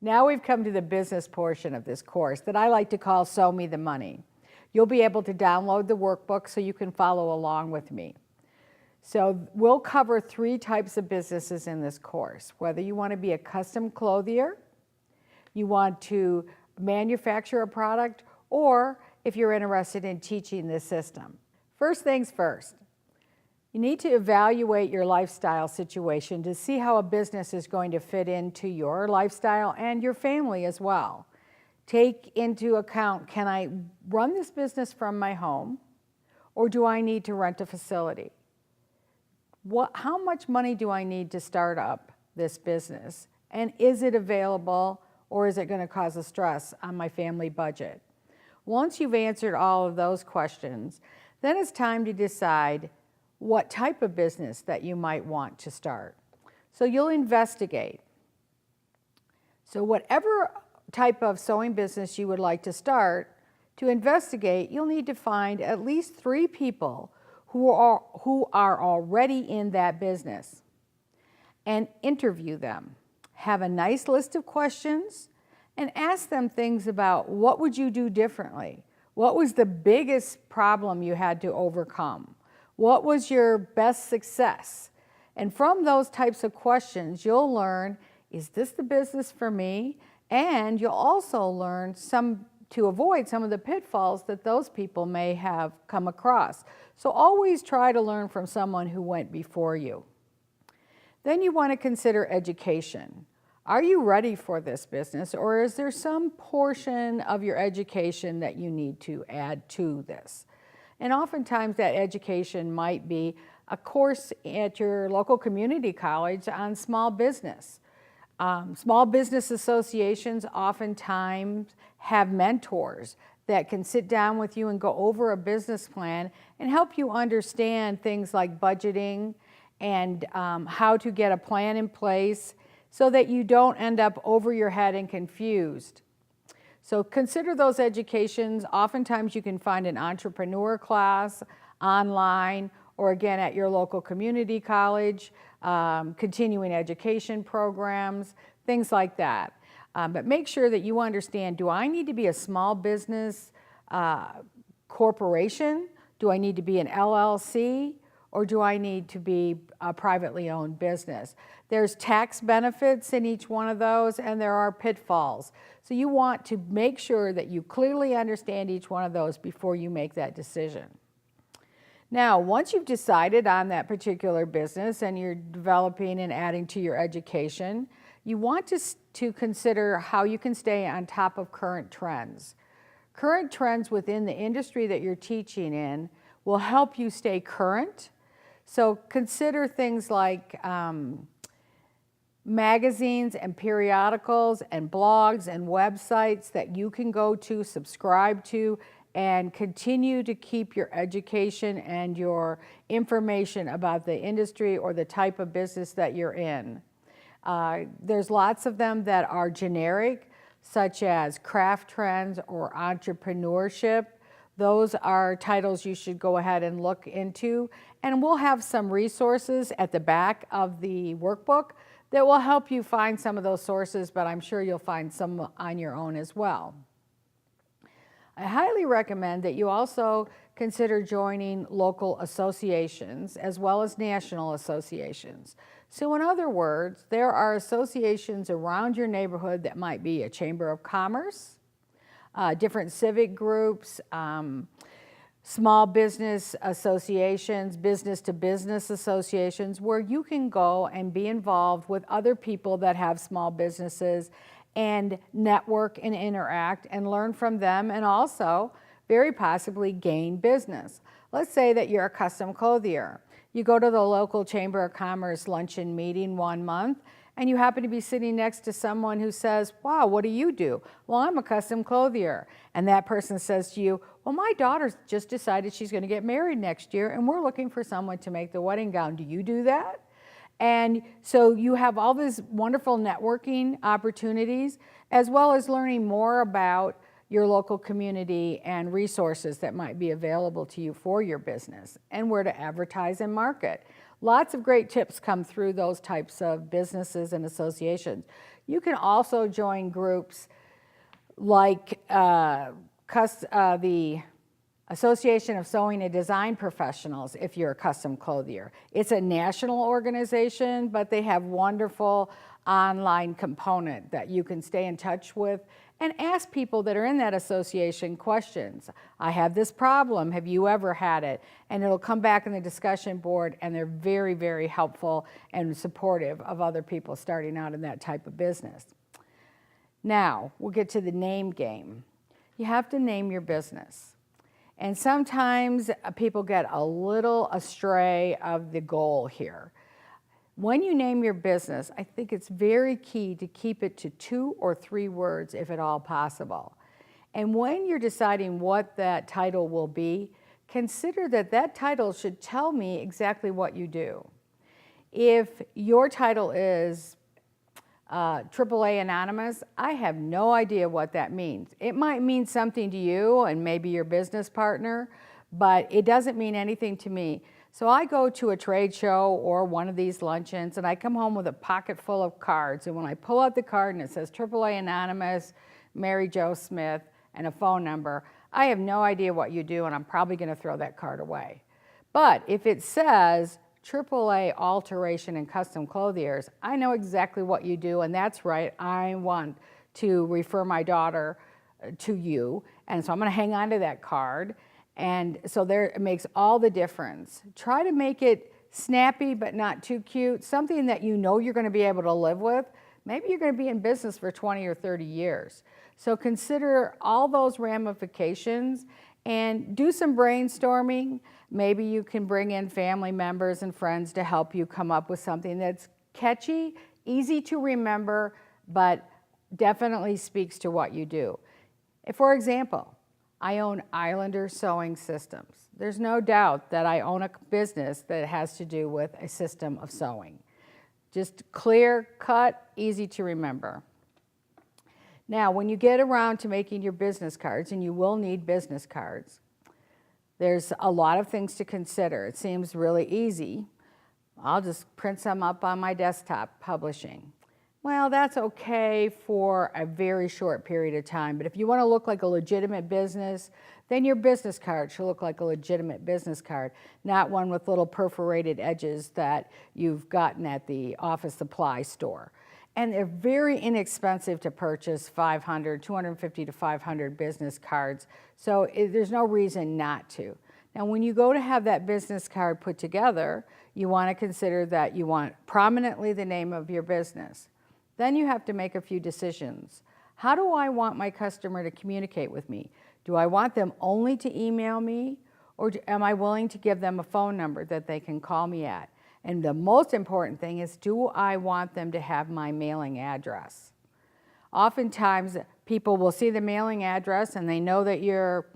Now we've come to the business portion of this course that I like to call Sew Me the Money. You'll be able to download the workbook so you can follow along with me. So we'll cover 3 types of businesses in this course, whether you want to be a custom clothier, you want to manufacture a product, or if you're interested in teaching this system. First things first, you need to evaluate your lifestyle situation to see how a business is going to fit into your lifestyle and your family as well. Take into account, can I run this business from my home, or do I need to rent a facility? How much money do I need to start up this business? And is it available, or is it going to cause a stress on my family budget? Once you've answered all of those questions, then it's time to decide what type of business that you might want to start. So you'll investigate. So whatever type of sewing business you would like to start, to investigate, you'll need to find at least 3 people who are already in that business and interview them. Have a nice list of questions and ask them things about what would you do differently? What was the biggest problem you had to overcome? What was your best success? And from those types of questions, you'll learn, is this the business for me? And you'll also learn to avoid some of the pitfalls that those people may have come across. So always try to learn from someone who went before you. Then you want to consider education. Are you ready for this business, or is there some portion of your education that you need to add to this? And oftentimes that education might be a course at your local community college on small business. Small business associations oftentimes have mentors that can sit down with you and go over a business plan and help you understand things like budgeting and how to get a plan in place so that you don't end up over your head and confused. So consider those educations. Oftentimes you can find an entrepreneur class online or again at your local community college, continuing education programs, things like that. But make sure that you understand, do I need to be a small business corporation? Do I need to be an LLC? Or do I need to be a privately owned business? There's tax benefits in each one of those, and there are pitfalls. So you want to make sure that you clearly understand each one of those before you make that decision. Now, once you've decided on that particular business and you're developing and adding to your education, you want to consider how you can stay on top of current trends. Current trends within the industry that you're teaching in will help you stay current. So consider things like magazines and periodicals and blogs and websites that you can go to, subscribe to, and continue to keep your education and your information about the industry or the type of business that you're in. There's lots of them that are generic, such as craft trends or entrepreneurship. Those are titles you should go ahead and look into. And we'll have some resources at the back of the workbook that will help you find some of those sources, but I'm sure you'll find some on your own as well. I highly recommend that you also consider joining local associations as well as national associations. So in other words, there are associations around your neighborhood that might be a chamber of commerce, different civic groups, small business associations, business-to-business associations, where you can go and be involved with other people that have small businesses and network and interact and learn from them, and also very possibly gain business. Let's say that you're a custom clothier. You go to the local Chamber of Commerce luncheon meeting one month, and you happen to be sitting next to someone who says, wow, what do you do? Well, I'm a custom clothier. And that person says to you, well, my daughter just decided she's going to get married next year, and we're looking for someone to make the wedding gown. Do you do that? And so you have all these wonderful networking opportunities, as well as learning more about your local community and resources that might be available to you for your business and where to advertise and market. Lots of great tips come through those types of businesses and associations. You can also join groups like the Association of Sewing and Design Professionals if you're a custom clothier. It's a national organization, but they have wonderful online component that you can stay in touch with and ask people that are in that association questions. I have this problem, have you ever had it? And it'll come back in the discussion board, and they're very, very helpful and supportive of other people starting out in that type of business. Now, we'll get to the name game. You have to name your business. And sometimes people get a little astray of the goal here. When you name your business, I think it's very key to keep it to 2 or 3 words if at all possible. And when you're deciding what that title will be, consider that that title should tell me exactly what you do. If your title is AAA Anonymous, I have no idea what that means. It might mean something to you and maybe your business partner, but it doesn't mean anything to me. So I go to a trade show or one of these luncheons and I come home with a pocket full of cards, and when I pull out the card and it says AAA Anonymous, Mary Jo Smith, and a phone number, I have no idea what you do, and I'm probably going to throw that card away. But if it says AAA Alteration and Custom Clothiers, I know exactly what you do, and that's right, I want to refer my daughter to you, and so I'm going to hang on to that card. And so there, it makes all the difference. Try to make it snappy but not too cute, something that you know you're going to be able to live with. Maybe you're going to be in business for 20 or 30 years. So consider all those ramifications and do some brainstorming. Maybe you can bring in family members and friends to help you come up with something that's catchy, easy to remember, but definitely speaks to what you do. For example, I own Islander Sewing Systems. There's no doubt that I own a business that has to do with a system of sewing. Just clear, cut, easy to remember. Now, when you get around to making your business cards, and you will need business cards, there's a lot of things to consider. It seems really easy. I'll just print some up on my desktop, publishing. Well, that's okay for a very short period of time, but if you want to look like a legitimate business, then your business card should look like a legitimate business card, not one with little perforated edges that you've gotten at the office supply store. And they're very inexpensive to purchase, 250 to 500 business cards, so there's no reason not to. Now, when you go to have that business card put together, you want to consider that you want prominently the name of your business. Then you have to make a few decisions. How do I want my customer to communicate with me? Do I want them only to email me, or am I willing to give them a phone number that they can call me at? And the most important thing is, do I want them to have my mailing address? Oftentimes, people will see the mailing address and they know that you're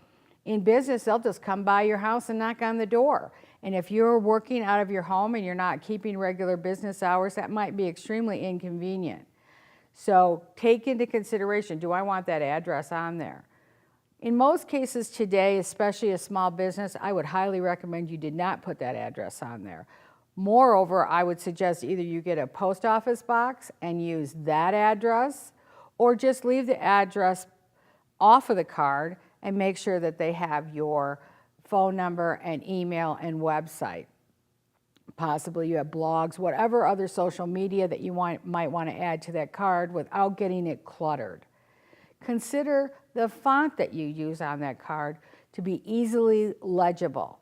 in business. They'll just come by your house and knock on the door. And if you're working out of your home and you're not keeping regular business hours, that might be extremely inconvenient. So take into consideration, do I want that address on there? In most cases today, especially a small business, I would highly recommend you did not put that address on there. Moreover, I would suggest either you get a post office box and use that address, or just leave the address off of the card and make sure that they have your phone number and email and website. Possibly you have blogs, whatever other social media that you might want to add to that card without getting it cluttered. Consider the font that you use on that card to be easily legible.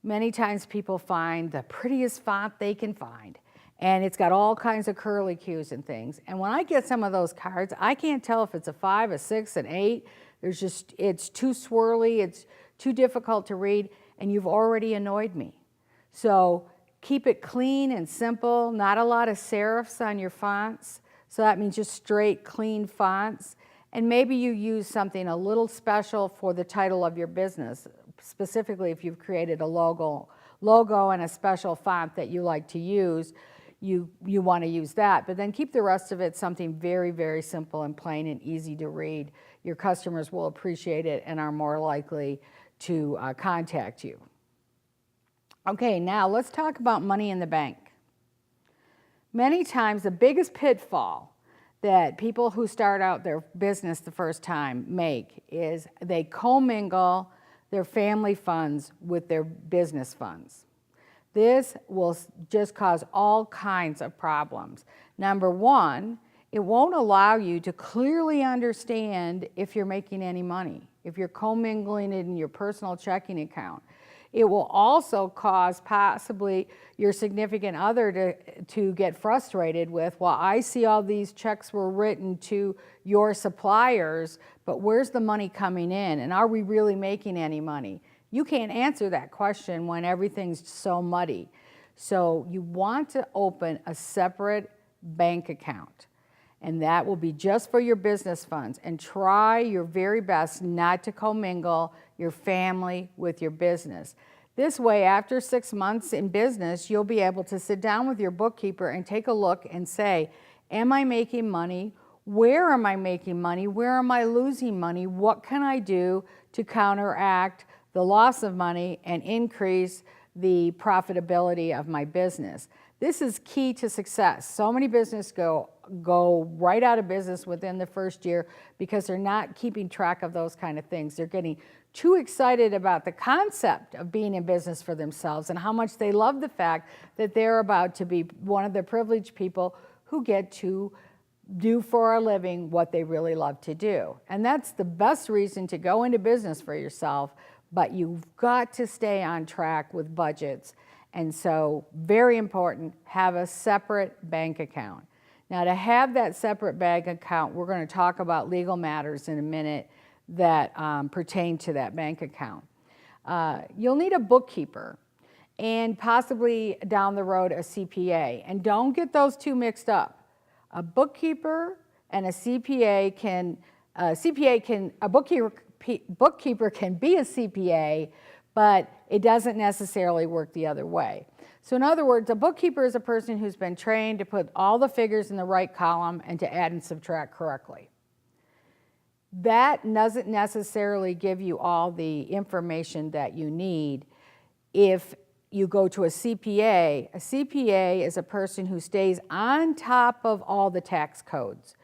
Many times people find the prettiest font they can find, and it's got all kinds of curlicues and things. And when I get some of those cards, I can't tell if it's a 5, a 6, an 8. It's too swirly, it's too difficult to read, and you've already annoyed me. So keep it clean and simple, not a lot of serifs on your fonts. So that means just straight, clean fonts. And maybe you use something a little special for the title of your business, specifically if you've created a logo and a special font that you like to use, you want to use that. But then keep the rest of it something very, very simple and plain and easy to read. Your customers will appreciate it and are more likely to contact you. Okay, now let's talk about money in the bank. Many times the biggest pitfall that people who start out their business the first time make is they commingle their family funds with their business funds. This will just cause all kinds of problems. Number one, it won't allow you to clearly understand if you're making any money, if you're commingling it in your personal checking account. It will also cause possibly your significant other to get frustrated with, well, I see all these checks were written to your suppliers, but where's the money coming in? And are we really making any money? You can't answer that question when everything's so muddy. So you want to open a separate bank account, and that will be just for your business funds. And try your very best not to commingle your family with your business. This way, after 6 months in business, you'll be able to sit down with your bookkeeper and take a look and say, am I making money? Where am I making money? Where am I losing money? What can I do to counteract the loss of money and increase the profitability of my business? This is key to success. So many businesses go right out of business within the first year because they're not keeping track of those kind of things. They're getting too excited about the concept of being in business for themselves and how much they love the fact that they're about to be one of the privileged people who get to do for a living what they really love to do. And that's the best reason to go into business for yourself, but you've got to stay on track with budgets. And so, very important, have a separate bank account. Now, to have that separate bank account, we're going to talk about legal matters in a minute that pertain to that bank account. You'll need a bookkeeper and possibly down the road a CPA. And don't get those two mixed up. A bookkeeper and a CPA can, a bookkeeper can be a CPA, but it doesn't necessarily work the other way. So in other words, a bookkeeper is a person who's been trained to put all the figures in the right column and to add and subtract correctly. That doesn't necessarily give you all the information that you need. If you go to a CPA is a person who stays on top of all the tax codes.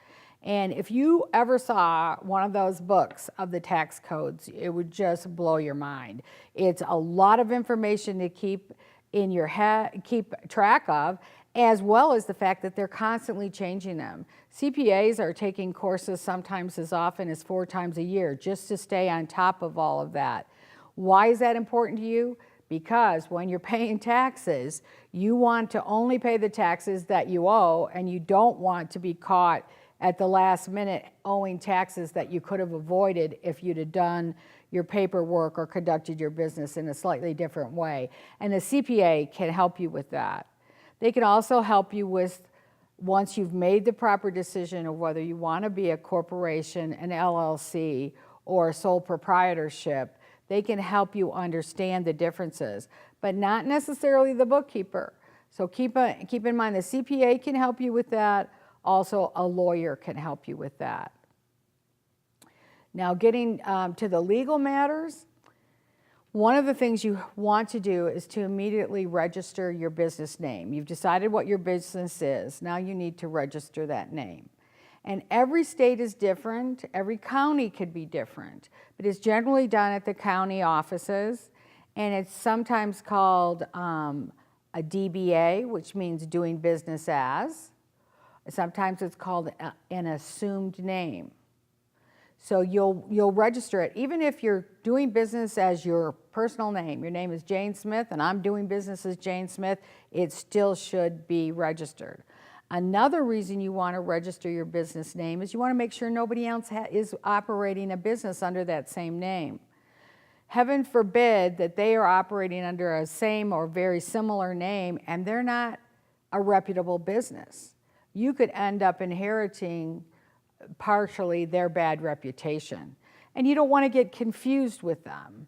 And if you ever saw one of those books of the tax codes, it would just blow your mind. It's a lot of information to keep in your head, keep track of, as well as the fact that they're constantly changing them. CPAs are taking courses sometimes as often as 4 times a year just to stay on top of all of that. Why is that important to you? Because when you're paying taxes, you want to only pay the taxes that you owe, and you don't want to be caught at the last minute owing taxes that you could have avoided if you'd have done your paperwork or conducted your business in a slightly different way. And a CPA can help you with that. They can also help you with, once you've made the proper decision of whether you want to be a corporation, an LLC, or a sole proprietorship, they can help you understand the differences, but not necessarily the bookkeeper. So keep in mind the CPA can help you with that. Also, a lawyer can help you with that. Now, getting to the legal matters, one of the things you want to do is to immediately register your business name. You've decided what your business is. Now you need to register that name. And every state is different. Every county could be different. But it's generally done at the county offices. And it's sometimes called a DBA, which means doing business as. Sometimes it's called an assumed name. So you'll register it. Even if you're doing business as your personal name, your name is Jane Smith and I'm doing business as Jane Smith, it still should be registered. Another reason you want to register your business name is you want to make sure nobody else is operating a business under that same name. Heaven forbid that they are operating under a same or very similar name and they're not a reputable business. You could end up inheriting partially their bad reputation. And you don't want to get confused with them.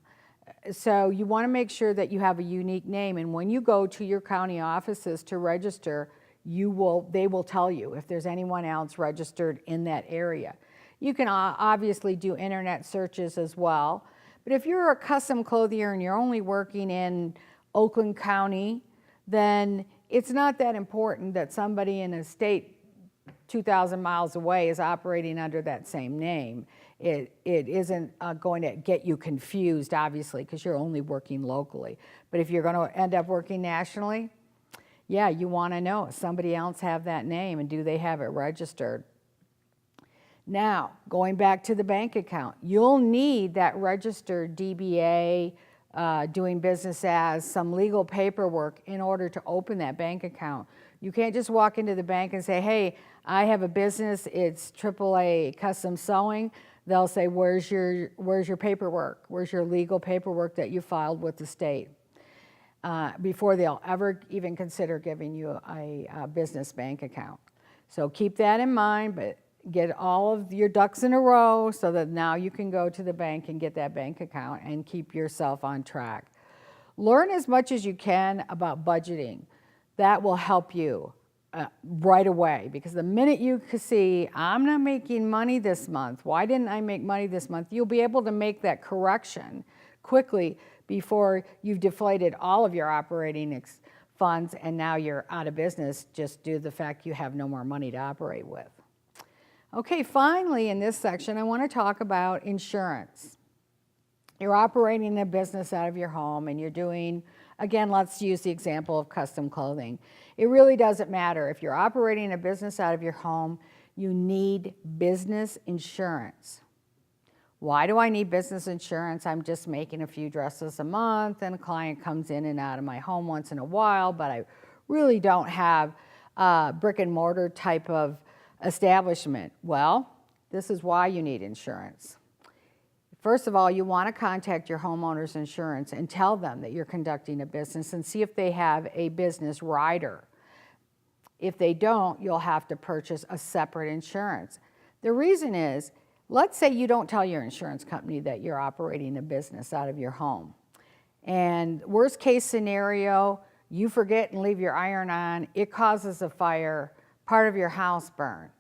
So you want to make sure that you have a unique name. And when you go to your county offices to register, they will tell you if there's anyone else registered in that area. You can obviously do internet searches as well. But if you're a custom clothier and you're only working in Oakland County, then it's not that important that somebody in a state 2,000 miles away is operating under that same name. It isn't going to get you confused, obviously, because you're only working locally. But if you're going to end up working nationally, yeah, you want to know, does somebody else have that name, and do they have it registered? Now, going back to the bank account, you'll need that registered DBA, doing business as, some legal paperwork in order to open that bank account. You can't just walk into the bank and say, hey, I have a business, it's AAA Custom Sewing. They'll say, where's your paperwork? Where's your legal paperwork that you filed with the state? Before they'll ever even consider giving you a business bank account. So keep that in mind, but get all of your ducks in a row so that now you can go to the bank and get that bank account and keep yourself on track. Learn as much as you can about budgeting. That will help you right away, because the minute you can see, I'm not making money this month, why didn't I make money this month? You'll be able to make that correction quickly before you've deflated all of your operating funds and now you're out of business just due to the fact you have no more money to operate with. Okay, finally in this section, I want to talk about insurance. You're operating a business out of your home and you're doing, again, let's use the example of custom clothing. It really doesn't matter. If you're operating a business out of your home, you need business insurance. Why do I need business insurance? I'm just making a few dresses a month and a client comes in and out of my home once in a while, but I really don't have a brick and mortar type of establishment. Well, this is why you need insurance. First of all, you want to contact your homeowner's insurance and tell them that you're conducting a business and see if they have a business rider. If they don't, you'll have to purchase a separate insurance. The reason is, let's say you don't tell your insurance company that you're operating a business out of your home. And worst case scenario, you forget and leave your iron on, it causes a fire, part of your house burns.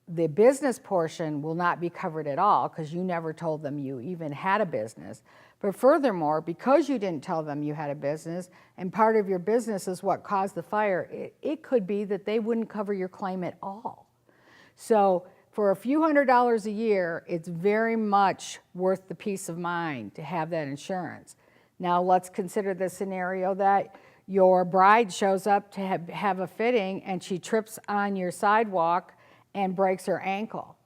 The business portion will not be covered at all because you never told them you even had a business. But furthermore, because you didn't tell them you had a business and part of your business is what caused the fire, it could be that they wouldn't cover your claim at all. So for a few $100s a year, it's very much worth the peace of mind to have that insurance. Now let's consider the scenario that your bride shows up to have a fitting and she trips on your sidewalk and breaks her ankle.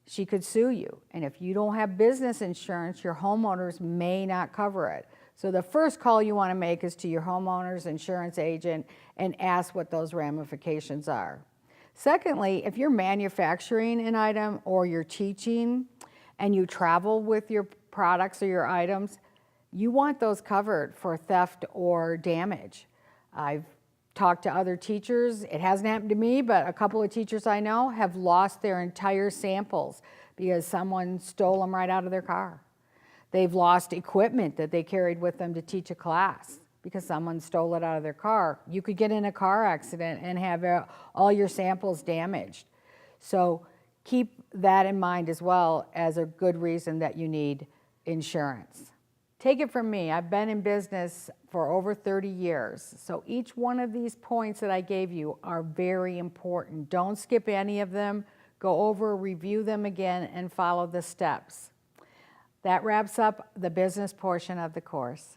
She could sue you. And if you don't have business insurance, your homeowners may not cover it. So the first call you want to make is to your homeowner's insurance agent and ask what those ramifications are. Secondly, if you're manufacturing an item or you're teaching and you travel with your products or your items, you want those covered for theft or damage. I've talked to other teachers. It hasn't happened to me, but a couple of teachers I know have lost their entire samples because someone stole them right out of their car. They've lost equipment that they carried with them to teach a class because someone stole it out of their car. You could get in a car accident and have all your samples damaged. So keep that in mind as well as a good reason that you need insurance. Take it from me, I've been in business for over 30 years. So each one of these points that I gave you are very important. Don't skip any of them. Go over, review them again, and follow the steps. That wraps up the business portion of the course.